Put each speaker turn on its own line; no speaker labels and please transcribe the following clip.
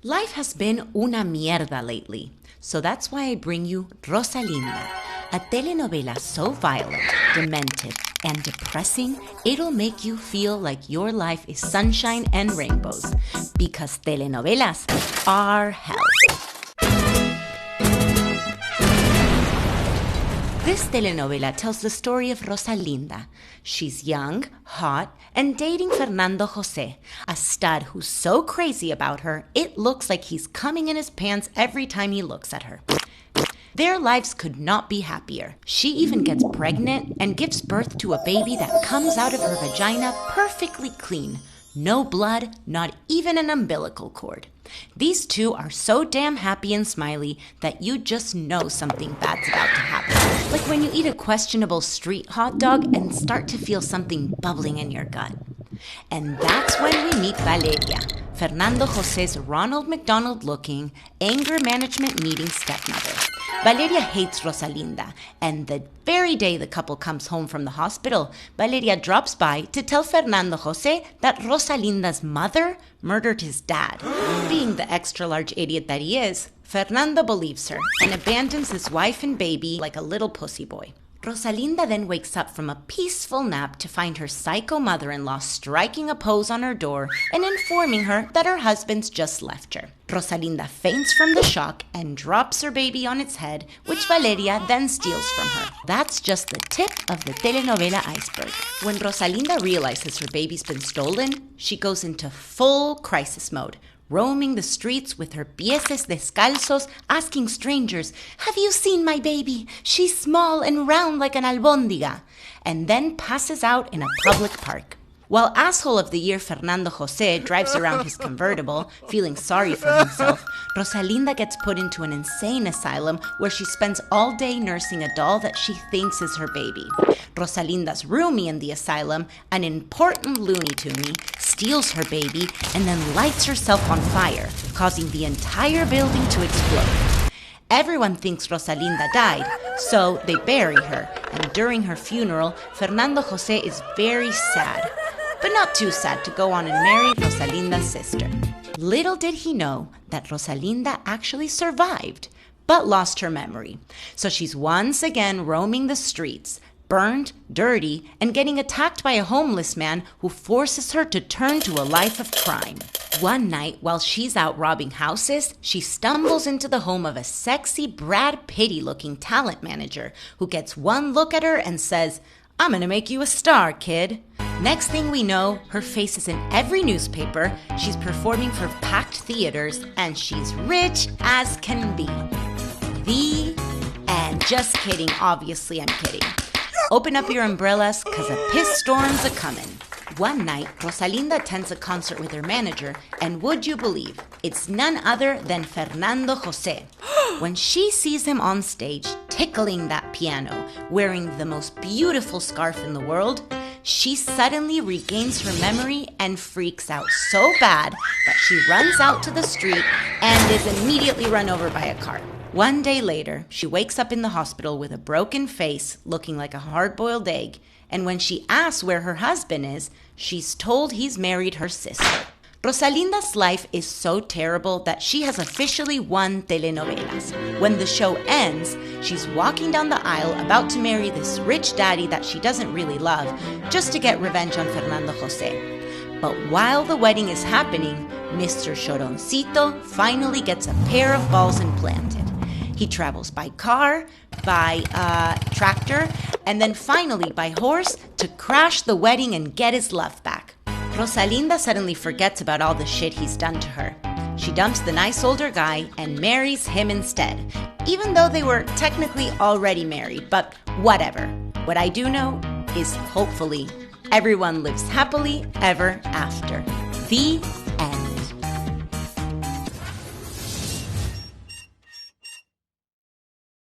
Life has been una mierda lately, so that's why I bring you Rosalinda, a telenovela so violent, demented, and depressing, it'll make you feel like your life is sunshine and rainbows, because telenovelas are hell. This telenovela tells the story of Rosalinda. She's young, hot, and dating Fernando José, a stud who's so crazy about her, it looks like he's coming in his pants every time he looks at her. Their lives could not be happier. She even gets pregnant and gives birth to a baby that comes out of her vagina perfectly clean. No blood, not even an umbilical cord. These two are so damn happy and smiley that you just know something bad's about to happen. Like when you eat a questionable street hot dog and start to feel something bubbling in your gut. And that's when we meet Valeria, Fernando José's Ronald McDonald-looking, anger management needing stepmother. Valeria hates Rosalinda, and the very day the couple comes home from the hospital, Valeria drops by to tell Fernando José that Rosalinda's mother murdered his dad. Being the extra-large idiot that he is, Fernando believes her and abandons his wife and baby like a little pussy boy. Rosalinda then wakes up from a peaceful nap to find her psycho mother-in-law striking a pose on her door and informing her that her husband's just left her. Rosalinda faints from the shock and drops her baby on its head, which Valeria then steals from her. That's just the tip of the telenovela iceberg. When Rosalinda realizes her baby's been stolen, she goes into full crisis mode, roaming the streets with her pieses descalzos, asking strangers, "Have you seen my baby? She's small and round like an albóndiga," and then passes out in a public park. While asshole of the year Fernando José drives around his convertible, feeling sorry for himself, Rosalinda gets put into an insane asylum where she spends all day nursing a doll that she thinks is her baby. Rosalinda's roomie in the asylum, an important Looney Tunie, steals her baby and then lights herself on fire, causing the entire building to explode. Everyone thinks Rosalinda died, so they bury her, and during her funeral, Fernando José is very sad, but not too sad to go on and marry Rosalinda's sister. Little did he know that Rosalinda actually survived, but lost her memory. So she's once again roaming the streets, burned, dirty, and getting attacked by a homeless man who forces her to turn to a life of crime. One night, while she's out robbing houses, she stumbles into the home of a sexy Brad Pitty-looking talent manager who gets one look at her and says, "I'm gonna make you a star, kid." Next thing we know, her face is in every newspaper, she's performing for packed theaters, and she's rich as can be. The end. Just kidding, obviously I'm kidding. Open up your umbrellas, cause a piss storm's a-comin'. One night, Rosalinda attends a concert with her manager, and would you believe, it's none other than Fernando José. When she sees him on stage, tickling that piano, wearing the most beautiful scarf in the world, she suddenly regains her memory and freaks out so bad that she runs out to the street and is immediately run over by a car. One day later, she wakes up in the hospital with a broken face, looking like a hard-boiled egg, and when she asks where her husband is, she's told he's married her sister. Rosalinda's life is so terrible that she has officially won telenovelas. When the show ends, she's walking down the aisle about to marry this rich daddy that she doesn't really love, just to get revenge on Fernando José. But while the wedding is happening, Mr. Choroncito finally gets a pair of balls implanted. He travels by car, by tractor, and then finally by horse to crash the wedding and get his love back. Rosalinda suddenly forgets about all the shit he's done to her. She dumps the nice older guy and marries him instead, even though they were technically already married, but whatever. What I do know is hopefully everyone lives happily ever after. The end.